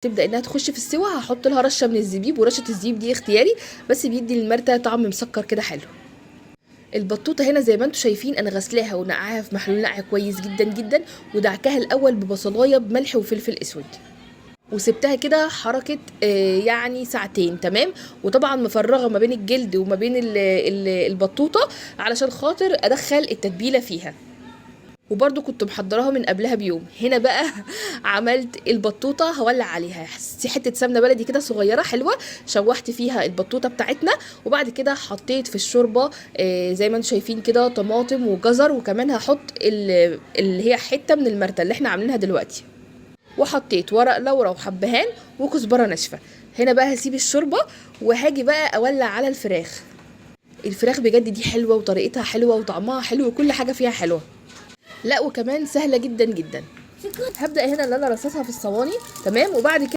تبدا انها تخش في السوا هحط لها رشه من الزبيب، ورشه الزبيب دي اختياري بس بيدي للمرته طعم مسكر كده حلو. البطوطه هنا زي ما انتم شايفين انا غسلاها ونقعاها في محلول نقع كويس جدا جدا، ودعكاها الاول ببصلايه بملح وفلفل اسود، وسبتها كده حركه يعني ساعتين تمام. وطبعا مفرغه ما بين الجلد وما بين البطوطه علشان خاطر ادخل التتبيله فيها، وبرده كنت محضراها من قبلها بيوم. هنا بقى عملت البطوطه، هولع عليها حته سمنه بلدي كده صغيره حلوه، شوحت فيها البطوطه بتاعتنا، وبعد كده حطيت في الشوربه زي ما انتم شايفين كده طماطم وجزر، وكمان هحط اللي هي حته من المرته اللي احنا عاملينها دلوقتي، وحطيت ورق لورا وحبهان وكزبره ناشفه. هنا بقى هسيب الشوربه وهاجي بقى اولع على الفراخ. الفراخ بجد دي حلوه وطريقتها حلوه وطعمها حلو وكل حاجه فيها حلوه، لا وكمان سهله جدا جدا. هبدا هنا ان انا ارصصها في الصواني تمام، وبعد كده